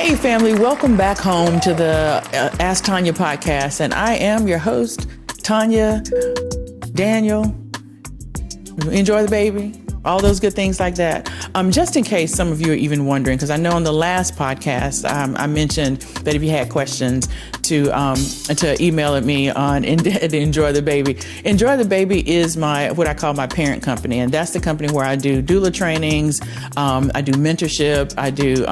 Hey, family, welcome back home to the Ask Tonya podcast. And I am your host, Tonya, Daniel. Enjoy the baby. All those good things like that. Just in case some of you are even wondering, because I know on the last podcast, I mentioned that if you had questions to email at me on Enjoy the Baby. Enjoy the Baby is what I call my parent company. And that's the company where I do doula trainings. I do mentorship. I do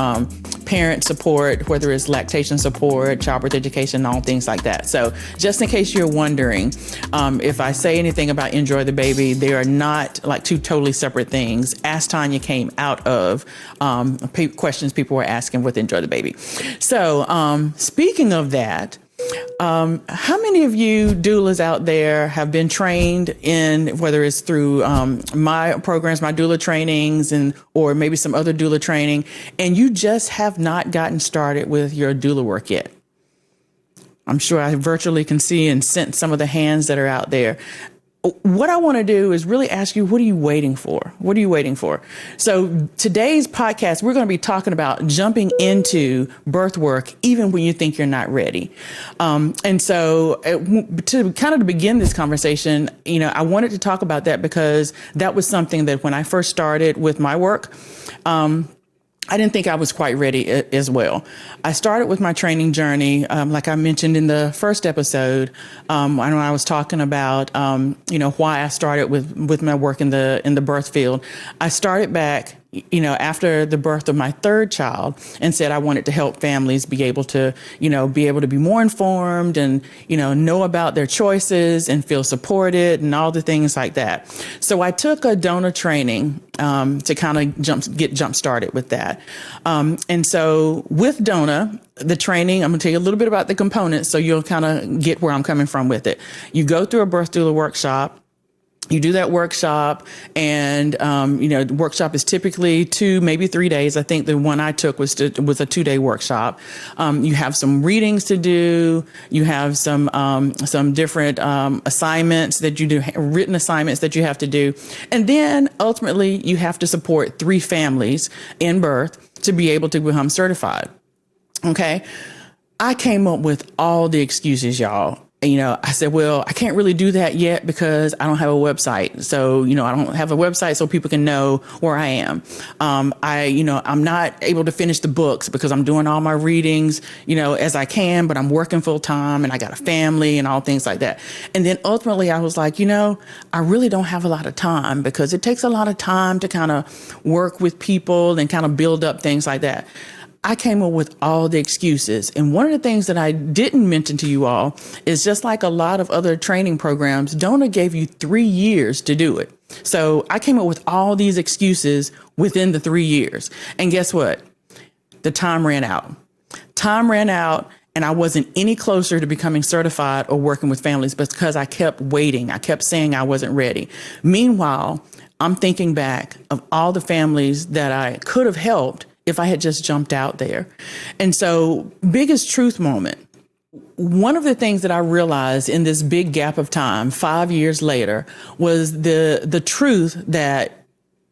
parent support, whether it's lactation support, childbirth education, all things like that. So just in case you're wondering, if I say anything about Enjoy the Baby, they are not like two totally separate things. Ask Tonya came out of questions people were asking with Enjoy the Baby. So speaking of that, how many of you doulas out there have been trained in, whether it's through my programs, my doula trainings, or maybe some other doula training, and you just have not gotten started with your doula work yet? I'm sure I virtually can see and sense some of the hands that are out there. What I want to do is really ask you, what are you waiting for? What are you waiting for? So today's podcast, we're going to be talking about jumping into birth work, even when you think you're not ready. And so to begin this conversation, I wanted to talk about that because that was something that when I first started with my work, I didn't think I was quite ready as well. I started with my training journey, like I mentioned in the first episode, when I was talking about, why I started with my work in the birth field. I started back, after the birth of my third child, and said I wanted to help families be able to be more informed and, know about their choices and feel supported and all the things like that. So I took a donor training to kind of get jump started with that. And so with DONA, the training, I'm going to tell you a little bit about the components so you'll kind of get where I'm coming from with it. You go through a birth doula workshop. You do that workshop, and the workshop is typically 2, maybe 3 days. I think the one I took was a 2-day workshop. You have some readings to do. You have some different assignments that you do, written assignments that you have to do, and then ultimately you have to support 3 families in birth to be able to become certified. Okay, I came up with all the excuses, y'all. I said, well, I can't really do that yet because I don't have a website. So, I don't have a website so people can know where I am. I'm not able to finish the books because I'm doing all my readings, as I can, but I'm working full time and I got a family and all things like that. And then ultimately I was like, I really don't have a lot of time because it takes a lot of time to kind of work with people and kind of build up things like that. I came up with all the excuses. And one of the things that I didn't mention to you all is just like a lot of other training programs, DONA gave you 3 years to do it. So I came up with all these excuses within the 3 years. And guess what? The time ran out. And I wasn't any closer to becoming certified or working with families because I kept waiting. I kept saying I wasn't ready. Meanwhile, I'm thinking back of all the families that I could have helped if I had just jumped out there. And so, biggest truth moment. One of the things that I realized in this big gap of time, 5 years later, was the truth that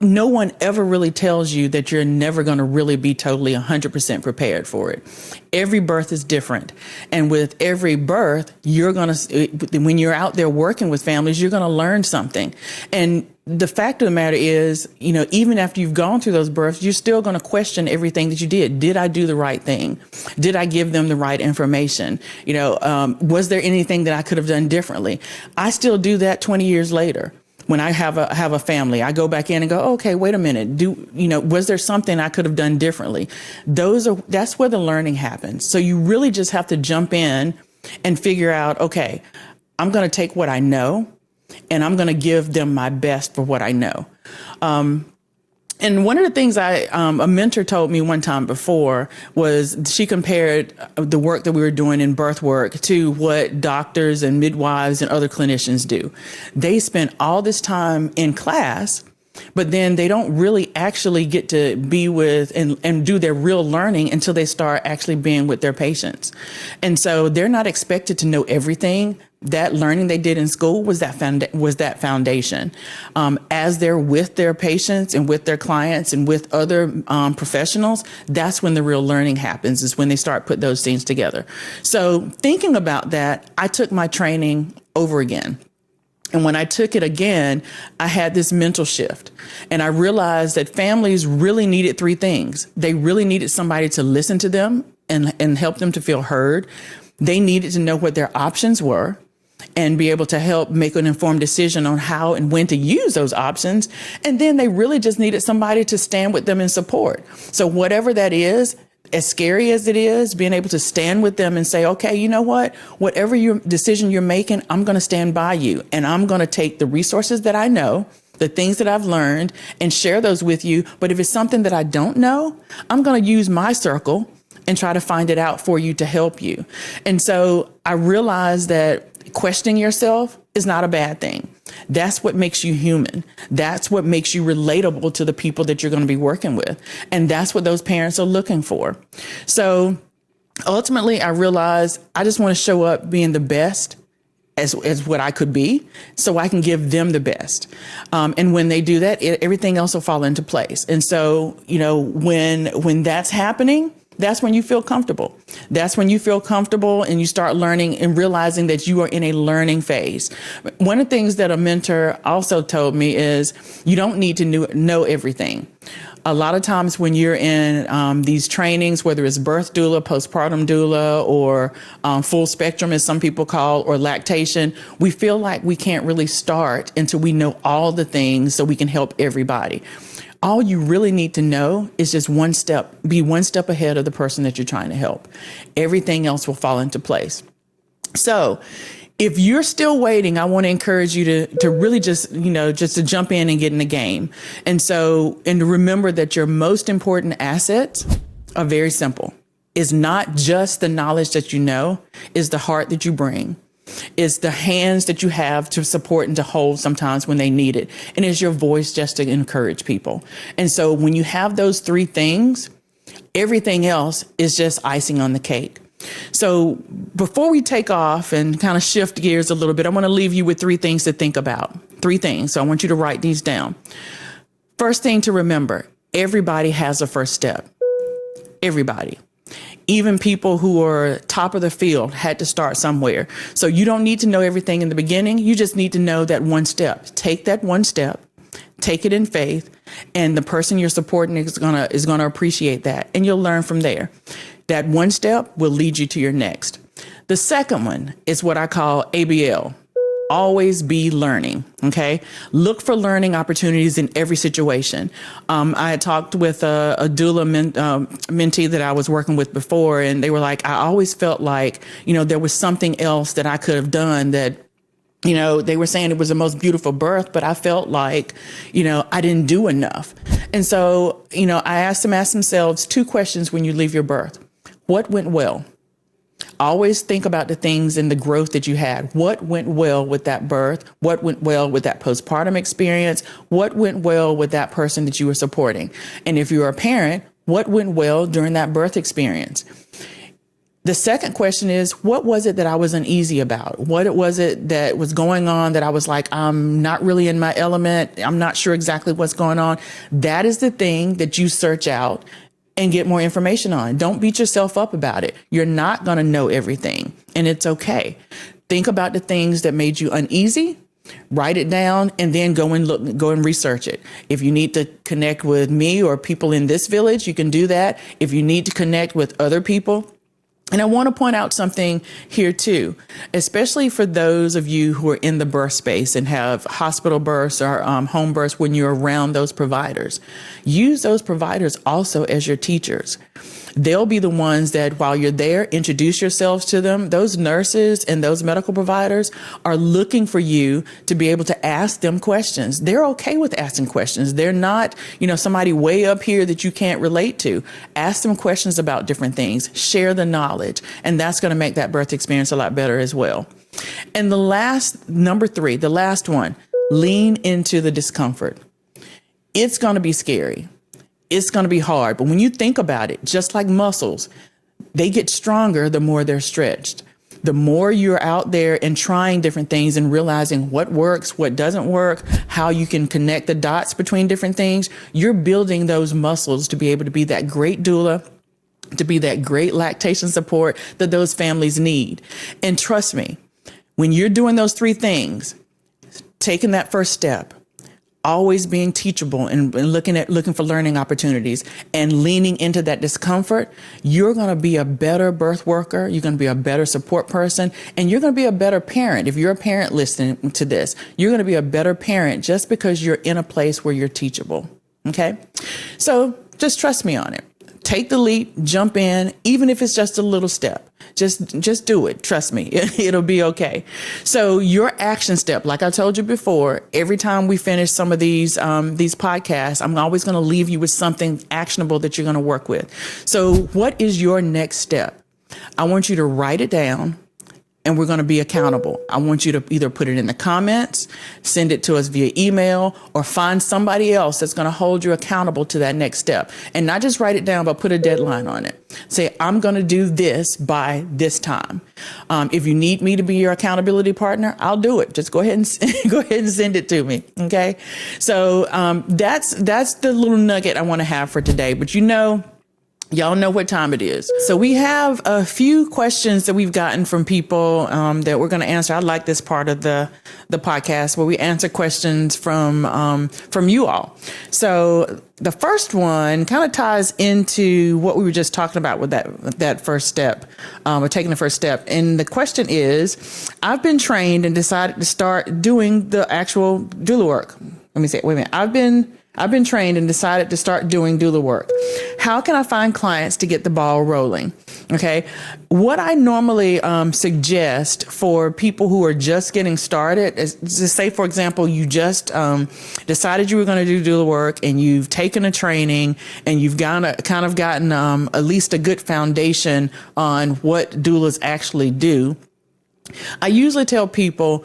no one ever really tells you that you're never going to really be totally 100% prepared for it. Every birth is different. And with every birth, when you're out there working with families, you're going to learn something. And the fact of the matter is, even after you've gone through those births, you're still going to question everything that you did. Did I do the right thing? Did I give them the right information? Was there anything that I could have done differently? I still do that 20 years later. When I have a family, I go back in and go, okay, wait a minute. Was there something I could have done differently? That's where the learning happens. So you really just have to jump in and figure out, okay, I'm going to take what I know and I'm going to give them my best for what I know. And one of the things a mentor told me one time before was she compared the work that we were doing in birth work to what doctors and midwives and other clinicians do. They spend all this time in class but then they don't really actually get to be with and do their real learning until they start actually being with their patients. And so they're not expected to know everything. That learning they did in school was that foundation. As they're with their patients and with their clients and with other professionals, that's when the real learning happens, is when they start put those things together. So thinking about that, I took my training over again. And when I took it again, I had this mental shift, and I realized that families really needed three things. They really needed somebody to listen to them and help them to feel heard. They needed to know what their options were and be able to help make an informed decision on how and when to use those options. And then they really just needed somebody to stand with them and support. So whatever that is, as scary as it is, being able to stand with them and say, okay, you know what, whatever your decision you're making, I'm going to stand by you, and I'm going to take the resources that I know, the things that I've learned, and share those with you. But if it's something that I don't know, I'm going to use my circle and try to find it out for you to help you. And so I realized that questioning yourself is not a bad thing. That's what makes you human. That's what makes you relatable to the people that you're going to be working with. And that's what those parents are looking for. So ultimately, I realized I just want to show up being the best as what I could be, so I can give them the best. And when they do that, everything else will fall into place. And so, when that's happening, that's when you feel comfortable. That's when you feel comfortable and you start learning and realizing that you are in a learning phase. One of the things that a mentor also told me is you don't need to know everything. A lot of times when you're in these trainings, whether it's birth doula, postpartum doula, or full spectrum, as some people call, or lactation, we feel like we can't really start until we know all the things so we can help everybody. All you really need to know is just be one step ahead of the person that you're trying to help. Everything else will fall into place. So if you're still waiting, I want to encourage you to really just to jump in and get in the game. And to remember that your most important assets are very simple. It's not just the knowledge that you know, it's the heart that you bring. It's the hands that you have to support and to hold sometimes when they need it. And it's your voice just to encourage people. And so when you have those three things, everything else is just icing on the cake. So before we take off and kind of shift gears a little bit, I want to leave you with three things to think about. Three things. So I want you to write these down. First thing to remember, everybody has a first step. Everybody. Even people who are top of the field had to start somewhere. So you don't need to know everything in the beginning. You just need to know that one step. Take that one step, take it in faith, and the person you're supporting is gonna appreciate that, and you'll learn from there. That one step will lead you to your next. The second one is what I call ABL. Always be learning. Okay. Look for learning opportunities in every situation. I had talked with a doula mentee that I was working with before, and they were like, I always felt like, there was something else that I could have done that, they were saying it was the most beautiful birth, but I felt like, I didn't do enough. And so, I asked them, ask themselves two questions when you leave your birth. What went well? Always think about the things and the growth that you had. What went well with that birth? What went well with that postpartum experience? What went well with that person that you were supporting? And if you're a parent, what went well during that birth experience? The second question is, what was it that I was uneasy about? What was it that was going on that I was like, I'm not really in my element. I'm not sure exactly what's going on. That is the thing that you search out and get more information on. Don't beat yourself up about it. You're not going to know everything, and it's okay. Think about the things that made you uneasy, write it down, and then go and research it. If you need to connect with me or people in this village, you can do that. If you need to connect with other people. And I want to point out something here too, especially for those of you who are in the birth space and have hospital births or home births when you're around those providers. Use those providers also as your teachers. They'll be the ones that while you're there, introduce yourselves to them. Those nurses and those medical providers are looking for you to be able to ask them questions. They're okay with asking questions. They're not, somebody way up here that you can't relate to. Ask them questions about different things. Share the knowledge. And that's going to make that birth experience a lot better as well. And number three, the last one, lean into the discomfort. It's going to be scary. It's going to be hard. But when you think about it, just like muscles, they get stronger the more they're stretched. The more you're out there and trying different things and realizing what works, what doesn't work, how you can connect the dots between different things, you're building those muscles to be able to be that great doula, to be that great lactation support that those families need. And trust me, when you're doing those three things, taking that first step, always being teachable and looking for learning opportunities and leaning into that discomfort, you're going to be a better birth worker. You're going to be a better support person, and you're going to be a better parent. If you're a parent listening to this, you're going to be a better parent just because you're in a place where you're teachable. Okay. So just trust me on it. Take the leap, jump in, even if it's just a little step. Just do it. Trust me, it'll be okay. So your action step, like I told you before, every time we finish some of these podcasts, I'm always going to leave you with something actionable that you're going to work with. So what is your next step? I want you to write it down. And we're going to be accountable. I want you to either put it in the comments, send it to us via email, or find somebody else that's going to hold you accountable to that next step. And not just write it down, but put a deadline on it. Say, I'm going to do this by this time. If you need me to be your accountability partner, I'll do it. Just go ahead and send it to me. Okay. So that's the little nugget I want to have for today. But y'all know what time it is. So we have a few questions that we've gotten from people that we're going to answer. I like this part of the podcast where we answer questions from you all. So the first one kind of ties into what we were just talking about with that first step, or taking the first step. And the question is, I've been trained and decided to start doing the actual doula work. Let me say, wait a minute. I've been trained and decided to start doing doula work. How can I find clients to get the ball rolling? Okay. What I normally suggest for people who are just getting started is to say, for example, you just decided you were going to do doula work and you've taken a training and you've kind of gotten at least a good foundation on what doulas actually do. I usually tell people,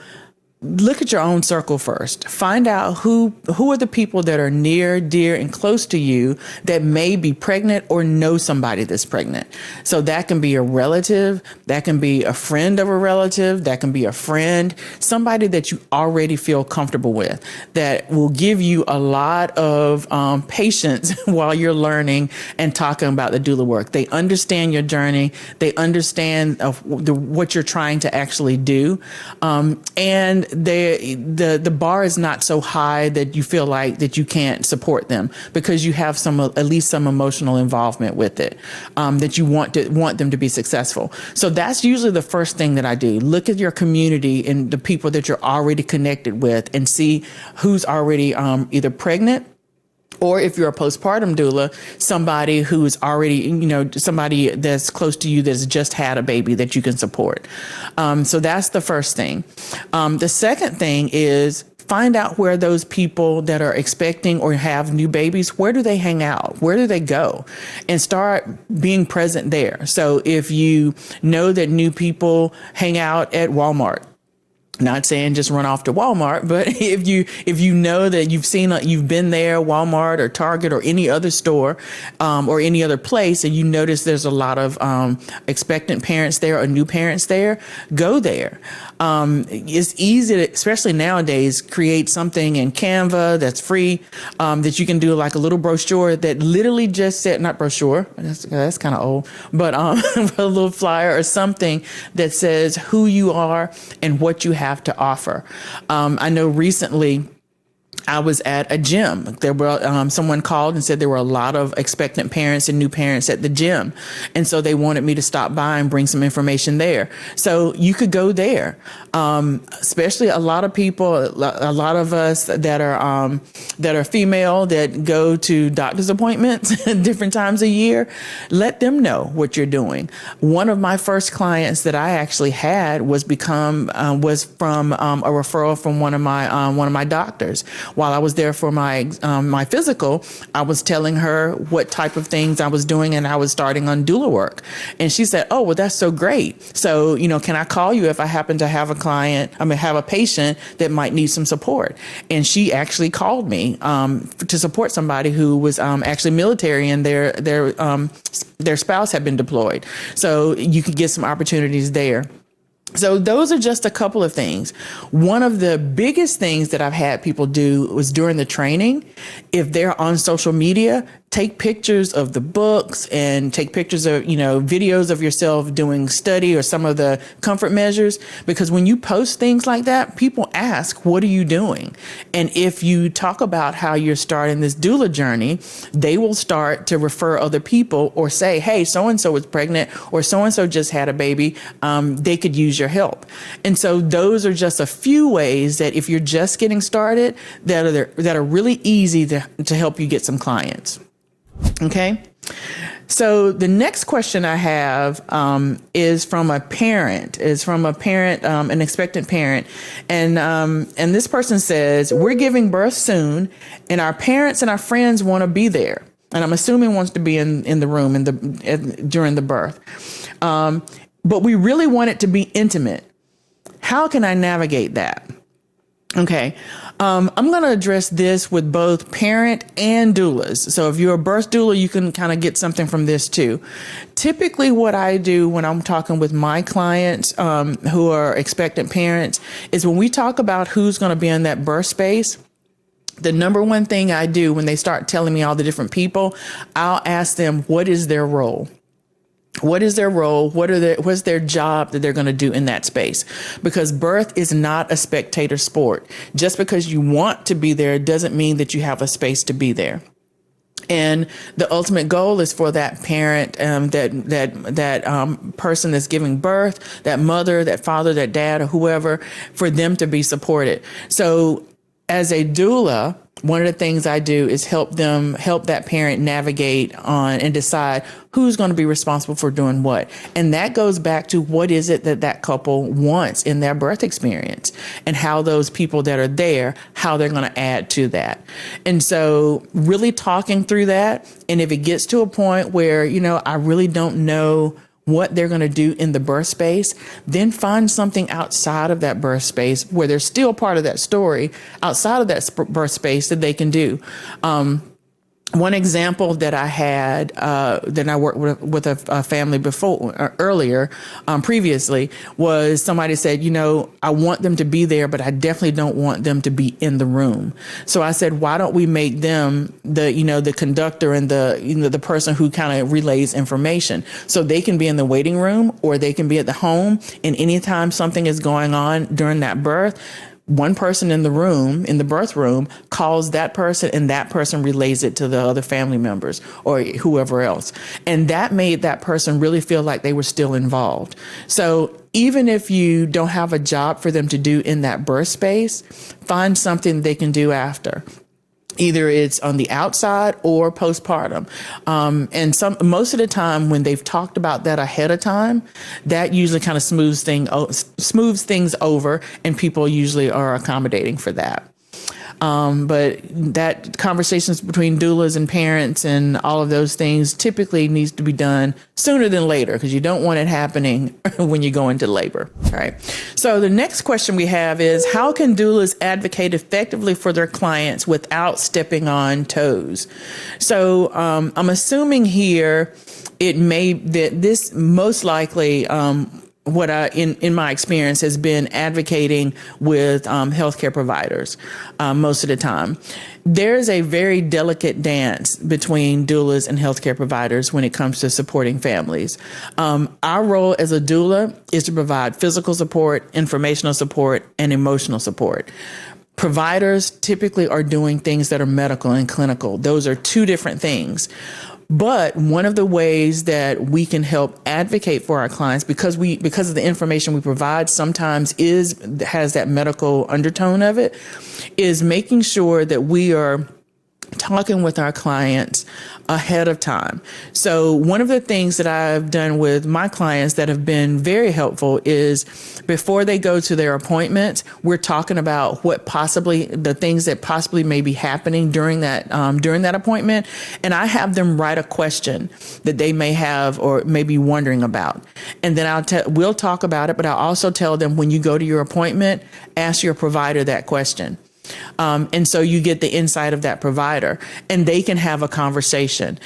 look at your own circle first. Find out who are the people that are near, dear, and close to you that may be pregnant or know somebody that's pregnant. So that can be a relative, that can be a friend of a relative, that can be a friend, somebody that you already feel comfortable with that will give you a lot of patience while you're learning and talking about the doula work. They understand your journey. They understand what you're trying to actually do. And the bar is not so high that you feel like that you can't support them because you have at least some emotional involvement with it, that you want them to be successful. So that's usually the first thing that I do. Look at your community and the people that you're already connected with and see who's already either pregnant, or if you're a postpartum doula, somebody who's already, somebody that's close to you that's just had a baby that you can support. So that's the first thing. The second thing is find out where those people that are expecting or have new babies, where do they hang out? Where do they go? And start being present there. So if you know that new people hang out at Walmart, not saying just run off to Walmart, but if you know that you've been there, Walmart or Target or any other store, or any other place, and you notice there's a lot of expectant parents there or new parents there, go there. It's easy to, especially nowadays, create something in Canva that's free, that you can do like a little brochure that literally just said, not brochure, that's kind of old, but a little flyer or something that says who you are and what you have to offer. I know recently I was at a gym. There were someone called and said there were a lot of expectant parents and new parents at the gym. And so they wanted me to stop by and bring some information there. So you could go there. Especially a lot of people, a lot of us that are female that go to doctor's appointments different times a year, let them know what you're doing. One of my first clients that I actually had was from a referral from one of my doctors. while I was there for my physical, I was telling her what type of things I was doing, and I was starting on doula work. And she said, "Oh, well, that's so great. So, can I call you if I happen to have have a patient that might need some support?" And she actually called me to support somebody who was actually military, and their spouse had been deployed. So you could get some opportunities there. So those are just a couple of things. One of the biggest things that I've had people do was during the training, if they're on social media, take pictures of the books and take pictures of, videos of yourself doing study or some of the comfort measures. Because when you post things like that, people ask, what are you doing? And if you talk about how you're starting this doula journey, they will start to refer other people or say, hey, so-and-so is pregnant or so-and-so just had a baby. They could use your help. And so those are just a few ways that if you're just getting started, that are really easy to help you get some clients. Okay. So the next question I have is from a parent, an expectant parent. And this person says, we're giving birth soon and our parents and our friends want to be there. And I'm assuming wants to be in the room during the birth. But we really want it to be intimate. How can I navigate that? Okay. I'm going to address this with both parent and doulas. So if you're a birth doula, you can kind of get something from this too. Typically what I do when I'm talking with my clients who are expectant parents is when we talk about who's going to be in that birth space, the number one thing I do when they start telling me all the different people, I'll ask them, what is their role? What is their role? What's their job that they're going to do in that space? Because birth is not a spectator sport. Just because you want to be there doesn't mean that you have a space to be there. And the ultimate goal is for that parent, that person that's giving birth, that mother, that father, that dad, or whoever, for them to be supported. So as a doula, one of the things I do is help that parent navigate on and decide who's going to be responsible for doing what. And that goes back to what is it that couple wants in their birth experience and how those people that are there, how they're going to add to that. And so really talking through that. And if it gets to a point where, I really don't know what they're going to do in the birth space, then find something outside of that birth space where they're still part of that story outside of that birth space that they can do. One example that I had, that I worked with a family previously, was somebody said, I want them to be there, but I definitely don't want them to be in the room. So I said, why don't we make them the conductor and the person who kind of relays information, so they can be in the waiting room or they can be at the home. And anytime something is going on during that birth, one person in the birth room, calls that person and that person relays it to the other family members or whoever else. And that made that person really feel like they were still involved. So even if you don't have a job for them to do in that birth space, find something they can do after. Either it's on the outside or postpartum. And most of the time when they've talked about that ahead of time, that usually kind of smooths things over, and people usually are accommodating for that. But that conversations between doulas and parents and all of those things typically needs to be done sooner than later, because you don't want it happening when you go into labor. All right. So the next question we have is, how can doulas advocate effectively for their clients without stepping on toes? So I'm assuming here that this most likely what I, in my experience, has been advocating with healthcare providers most of the time. There's a very delicate dance between doulas and healthcare providers when it comes to supporting families. Our role as a doula is to provide physical support, informational support, and emotional support. Providers typically are doing things that are medical and clinical. Those are two different things. But one of the ways that we can help advocate for our clients, because of the information we provide sometimes has that medical undertone of it, is making sure that we are talking with our clients ahead of time. So one of the things that I've done with my clients that have been very helpful is before they go to their appointment, we're talking about the things that possibly may be happening during that appointment. And I have them write a question that they may have or may be wondering about. And then we'll talk about it, but I'll also tell them when you go to your appointment, ask your provider that question. And so you get the insight of that provider and they can have a conversation.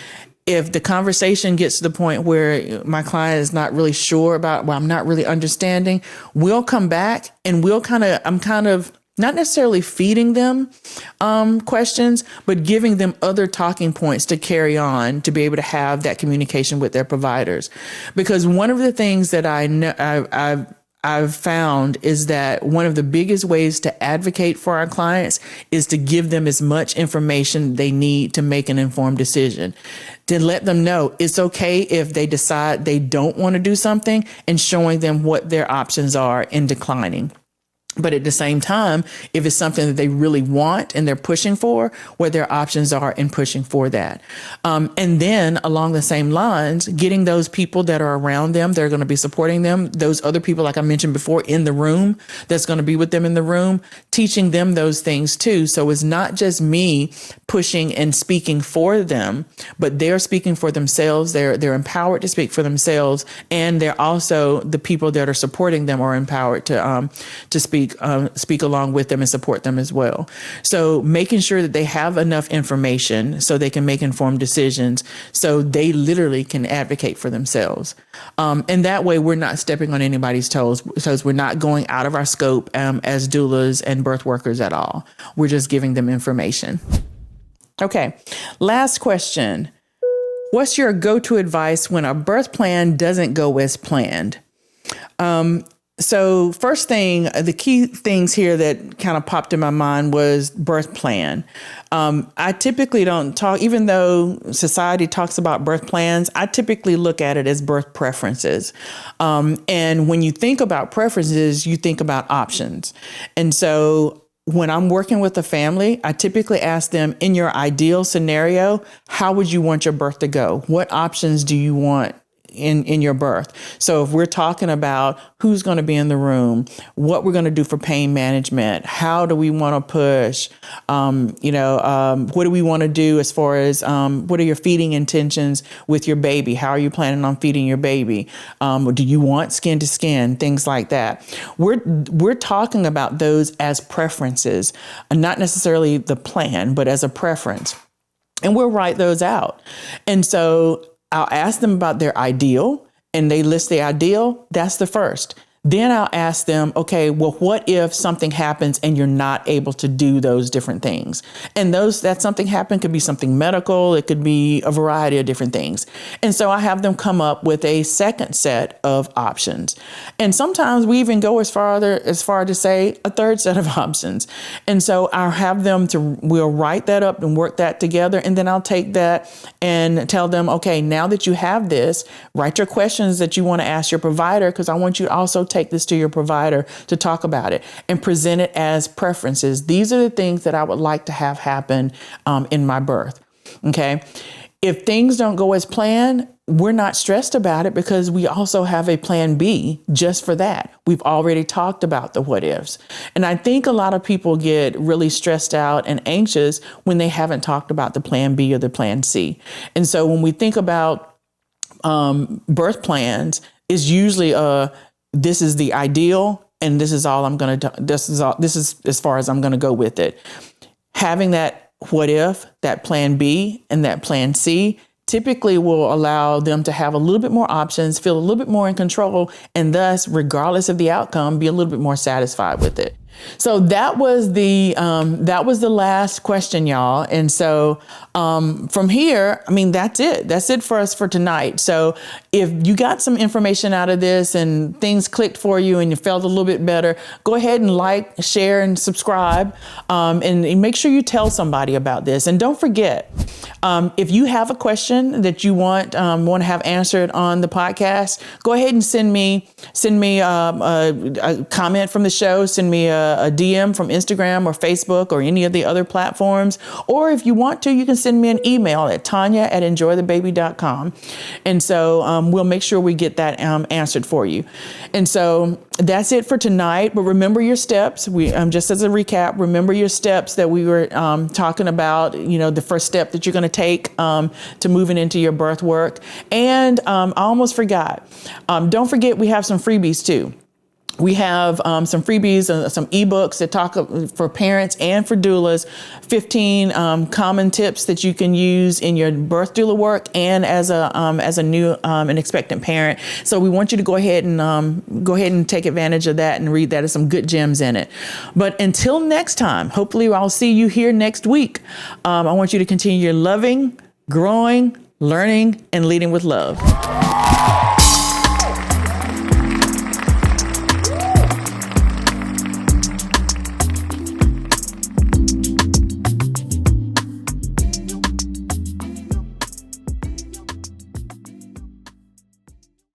If the conversation gets to the point where my client is not really sure about, I'm not really understanding, we'll come back and I'm kind of not necessarily feeding them questions, but giving them other talking points to carry on to be able to have that communication with their providers. Because one of the things that I know I've found is that one of the biggest ways to advocate for our clients is to give them as much information they need to make an informed decision, to let them know it's okay if they decide they don't want to do something and showing them what their options are in declining. But at the same time, if it's something that they really want and they're pushing for, what their options are in pushing for that. And then along the same lines, getting those people that are around them, they're going to be supporting them, those other people, like I mentioned before, in the room, that's going to be with them in the room, teaching them those things too. So it's not just me pushing and speaking for them, but they're speaking for themselves. They're empowered to speak for themselves. And they're also, the people that are supporting them are empowered to speak along with them and support them as well. So making sure that they have enough information so they can make informed decisions, so they literally can advocate for themselves. And that way we're not stepping on anybody's toes, because we're not going out of our scope as doulas and birth workers at all. We're just giving them information. Okay, last question. What's your go-to advice when a birth plan doesn't go as planned? So first thing, the key things here that kind of popped in my mind was birth plan. I typically don't talk, even though society talks about birth plans, I typically look at it as birth preferences. And when you think about preferences, you think about options. And so when I'm working with a family, I typically ask them, in your ideal scenario, how would you want your birth to go? What options do you want in your birth? So if we're talking about who's going to be in the room, what we're going to do for pain management, how do we want to push, what do we want to do as far as what are your feeding intentions with your baby? How are you planning on feeding your baby? Do you want skin to skin? Things like that. We're talking about those as preferences, and not necessarily the plan, but as a preference. And we'll write those out. And so I'll ask them about their ideal, and they list the ideal. That's the first. Then I'll ask them, okay, well, what if something happens and you're not able to do those different things? And that something happened could be something medical. It could be a variety of different things. And so I have them come up with a second set of options. And sometimes we even go as far to say a third set of options. And so I'll have them we'll write that up and work that together. And then I'll take that and tell them, okay, now that you have this, write your questions that you want to ask your provider, because I want you to also take this to your provider to talk about it and present it as preferences. These are the things that I would like to have happen in my birth. Okay. If things don't go as planned, we're not stressed about it, because we also have a plan B just for that. We've already talked about the what ifs. And I think a lot of people get really stressed out and anxious when they haven't talked about the plan B or the plan C. And so when we think about birth plans, it's usually this is the ideal, and this is all I'm going to do. This is as far as I'm going to go with it. Having that what if, that plan B and that plan C typically will allow them to have a little bit more options, feel a little bit more in control, and thus, regardless of the outcome, be a little bit more satisfied with it. So that was the last question, y'all. And so from here, that's it. That's it for us for tonight. So if you got some information out of this and things clicked for you and you felt a little bit better, go ahead and like, share, and subscribe. And make sure you tell somebody about this. And don't forget, if you have a question that you want to have answered on the podcast, go ahead and send me a comment from the show. Send me a a DM from Instagram or Facebook or any of the other platforms. Or if you want to, you can send me an email at Tonya@enjoythebaby.com. And so we'll make sure we get that answered for you. And so that's it for tonight. But remember your steps. We just as a recap, remember your steps that we were talking about, the first step that you're going to take to moving into your birth work. And I almost forgot. Don't forget, we have some freebies too. We have some freebies, some ebooks that talk for parents and for doulas, 15 common tips that you can use in your birth doula work and as a new and expectant parent. So we want you to go ahead and take advantage of that and read that. There's some good gems in it. But until next time, hopefully I'll see you here next week. I want you to continue your loving, growing, learning, and leading with love.